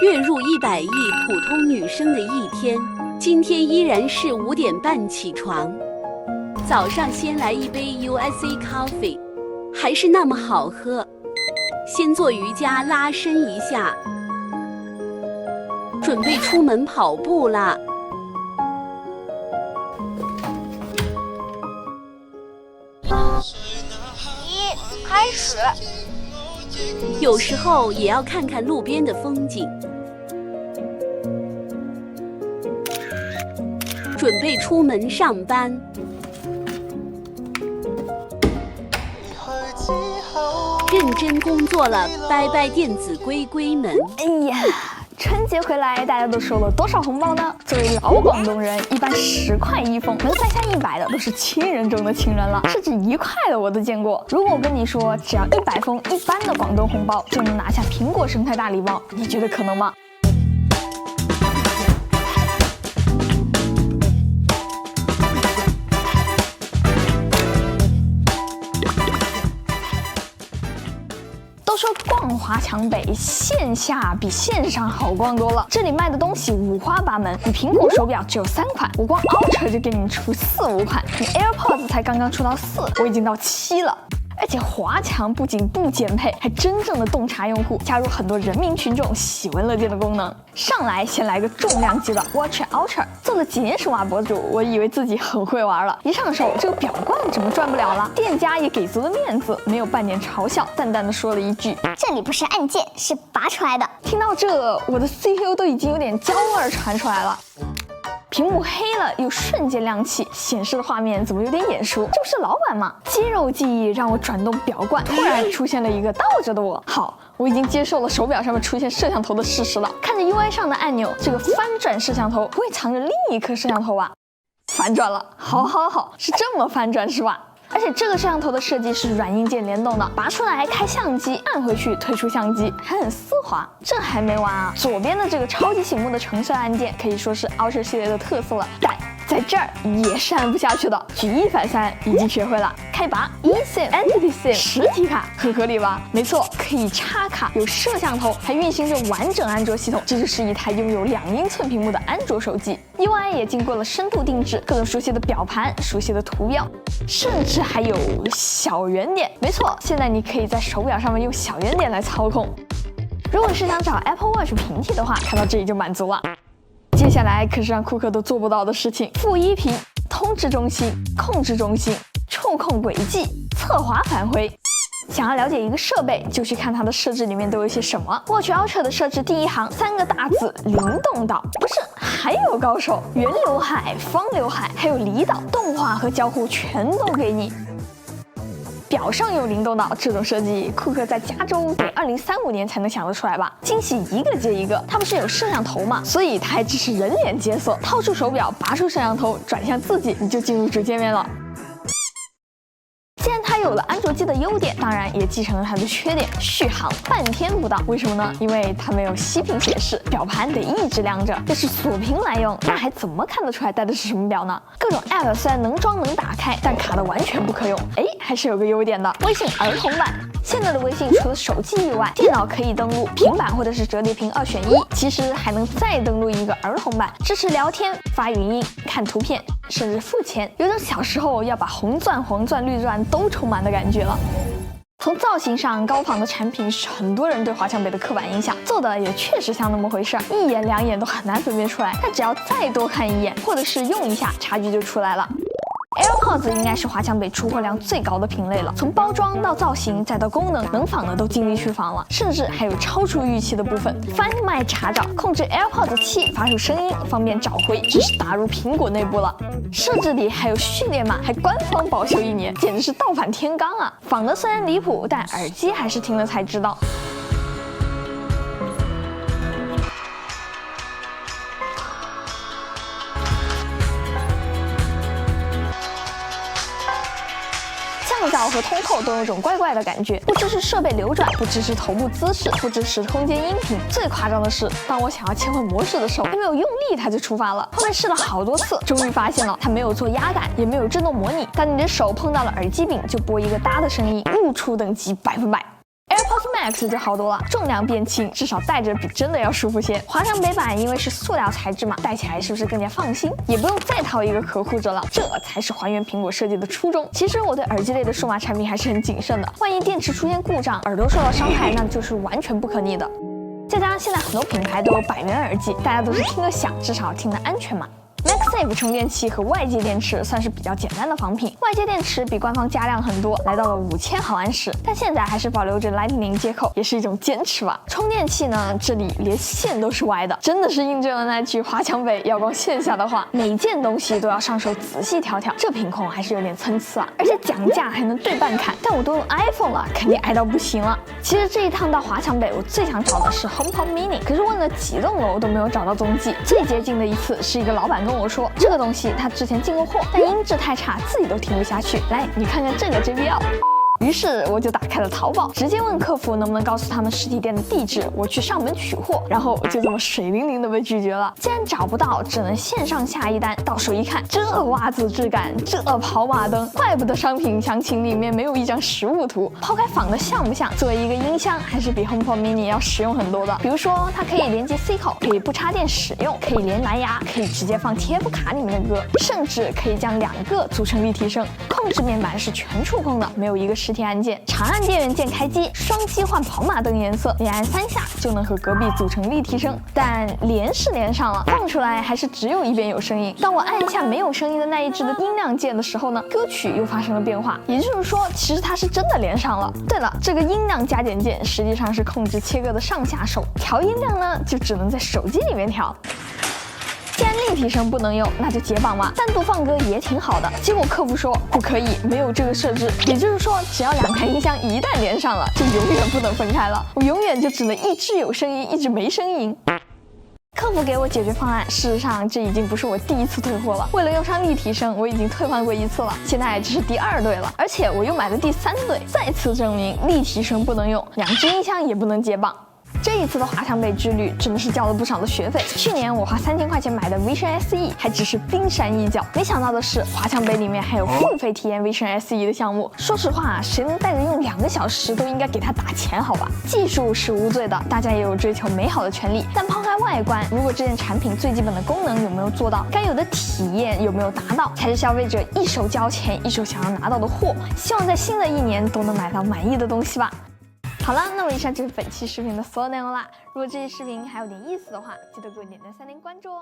月入100亿普通女生的一天，今天依然是5点半起床，早上先来一杯 USA Coffee， 还是那么好喝。先做瑜伽拉伸一下，准备出门跑步啦。开始。有时候也要看看路边的风景。准备出门上班。认真工作了，拜拜电子龟龟们。哎呀，春节回来，大家都收了多少红包呢？作为老广东人，一般10块一封，能塞下100的都是亲人中的亲人了，甚至1块的我都见过。如果我跟你说，只要100封一般的广东红包就能拿下苹果生态大礼包，你觉得可能吗？都说逛华强北，线下比线上好逛多了。这里卖的东西五花八门，你苹果手表只有3款，我光 Ultra 就给你出4、5款，你 AirPods 才刚刚出到4，我已经到7了。而且华强不仅不减配，还真正的洞察用户，加入很多人民群众喜闻乐见的功能。上来先来个重量级的 Watch Ultra， 做了几年数码博主，我以为自己很会玩了，一上手这个表冠怎么转不了了？店家也给足了面子，没有半点嘲笑，淡淡的说了一句：“这里不是按键，是拔出来的。”听到这，我的 CPU 都已经有点焦味传出来了。屏幕黑了又瞬间亮起，显示的画面怎么有点眼熟？这不是老板吗？肌肉记忆让我转动表冠，突然出现了一个倒着的我。好，我已经接受了手表上面出现摄像头的事实了。看着 UI 上的按钮，这个翻转摄像头不会藏着另一颗摄像头吧？反转了，好，是这么翻转是吧？而且这个摄像头的设计是软硬件联动的，拔出来开相机，按回去退出相机，还很丝滑。这还没完啊，左边的这个超级醒目的橙色按键可以说是 Ultra 系列的特色了，但在这儿也是按不下去的。举一反三已经学会了，开拔 eSIM、Entity SIM 实体卡，很合理吧？没错，可以插卡，有摄像头，还运行着完整安卓系统，这就是一台拥有2英寸屏幕的安卓手机。UI 也经过了深度定制，各种熟悉的表盘、熟悉的图标，甚至还有小圆点。没错，现在你可以在手表上面用小圆点来操控。如果是想找 Apple Watch 平替的话，看到这里就满足了。接下来可是让库克都做不到的事情：负1屏、通知中心、控制中心、触控轨迹、侧滑返回。想要了解一个设备，就去看它的设置里面都有些什么。Watch Ultra 的设置第一行3个大字：灵动岛。不是，还有高手，圆刘海、方刘海，还有离岛，动画和交互全都给你。表上有灵动岛这种设计，库克在加州得2035年才能想得出来吧？惊喜一个接一个。它不是有摄像头吗？所以它还只是人脸解锁，掏出手表，拔出摄像头，转向自己，你就进入主界面了。既然它有了安卓机的优点，当然也继承了它的缺点，续航半天不到。为什么呢？因为它没有息屏显示，表盘得一直亮着。要是锁屏来用，那还怎么看得出来戴的是什么表呢？各种 App 虽然能装能打开，但卡的完全不可用。哎，还是有个优点的，微信儿童版。现在的微信除了手机以外，电脑可以登录，平板或者是折叠屏2选1。其实还能再登录一个儿童版，支持聊天、发语音、看图片，甚至付钱，有种小时候要把红钻、黄钻、绿钻都充满的感觉了。从造型上，高仿的产品是很多人对华强北的刻板印象，做的也确实像那么回事，一眼两眼都很难分辨出来。但只要再多看一眼，或者是用一下，差距就出来了。AirPods 应该是华强北出货量最高的品类了，从包装到造型再到功能，能仿的都尽力去仿了，甚至还有超出预期的部分。翻麦查找，控制 AirPods 7发出声音，方便找回，这是打入苹果内部了。设置里还有序列码，还官方保修1年，简直是倒反天罡啊！仿的虽然离谱，但耳机还是听了才知道。降噪和通透都有种怪怪的感觉，不支持设备流转，不支持头部姿势，不支持空间音频。最夸张的是，当我想要切换模式的时候，还没有用力它就触发了。后面试了好多次，终于发现了它没有做压感，也没有震动模拟。当你的手碰到了耳机柄，就播一个哒的声音，误触等级100%。AirPods Max 就好多了，重量变轻，至少戴着比真的要舒服些。华强北版因为是塑料材质嘛，戴起来是不是更加放心？也不用再套一个壳护着了，这才是还原苹果设计的初衷。其实我对耳机类的数码产品还是很谨慎的，万一电池出现故障，耳朵受到伤害，那就是完全不可逆的。再加上现在很多品牌都有100元耳机，大家都是听个响，至少听得安全嘛。MagSafe 充电器和外接电池算是比较简单的仿品，外接电池比官方加量很多，来到了5000毫安时，但现在还是保留着 Lightning 接口，也是一种坚持吧。充电器呢，这里连线都是歪的，真的是印证了那句华强北要光线下的话，每件东西都要上手仔细挑挑，这品控还是有点参差啊。而且讲价还能对半砍，但我都用 iPhone 了，肯定挨到不行了。其实这一趟到华强北，我最想找的是 HomePod Mini， 可是问了几栋楼都没有找到踪迹。最接近的一次是一个老板跟我说，这个东西他之前进过货，但音质太差，自己都听不下去。来，你看看这个 JBL。于是我就打开了淘宝，直接问客服能不能告诉他们实体店的地址，我去上门取货。然后就这么水灵灵的被拒绝了。既然找不到，只能线上下一单。到手一看，这袜子质感，这跑马灯，怪不得商品详情里面没有一张实物图。抛开仿的像不像，作为一个音箱，还是比 HomePod Mini 要实用很多的。比如说，它可以连接 C 口，可以不插电使用，可以连蓝牙，可以直接放 TF 卡里面的歌，甚至可以将2个组成立体声。控制面板是全触控的，没有一个实体按键，长按电源键开机，双击换跑马灯颜色，连按3下就能和隔壁组成立体声。但连是连上了，放出来还是只有一边有声音。当我按下没有声音的那一只的音量键的时候呢，歌曲又发生了变化，也就是说，其实它是真的连上了。对了，这个音量加减键实际上是控制切割的上下手，调音量呢就只能在手机里面调。既然立体声不能用，那就解绑嘛，单独放歌也挺好的。结果客服说不可以，没有这个设置。也就是说，只要2台音箱一旦连上了，就永远不能分开了。我永远就只能一只有声音，一只没声音。客服给我解决方案，事实上这已经不是我第一次退货了。为了用上立体声，我已经退换过1次了，现在这是第2对了，而且我又买了第3对，再次证明立体声不能用，2只音箱也不能解绑。这一次的华强北之旅真的是交了不少的学费。去年我花3000块钱买的 Vision SE 还只是冰山一角，没想到的是华强北里面还有付费体验 Vision SE 的项目。说实话，谁能带着用2个小时都应该给他打钱，好吧？技术是无罪的，大家也有追求美好的权利。但抛开外观，如果这件产品最基本的功能有没有做到，该有的体验有没有达到，才是消费者一手交钱一手想要拿到的货。希望在新的1年都能买到满意的东西吧。好了，那么以上就是本期视频的所有内容啦。如果这期视频还有点意思的话，记得给我点赞3连关注哦。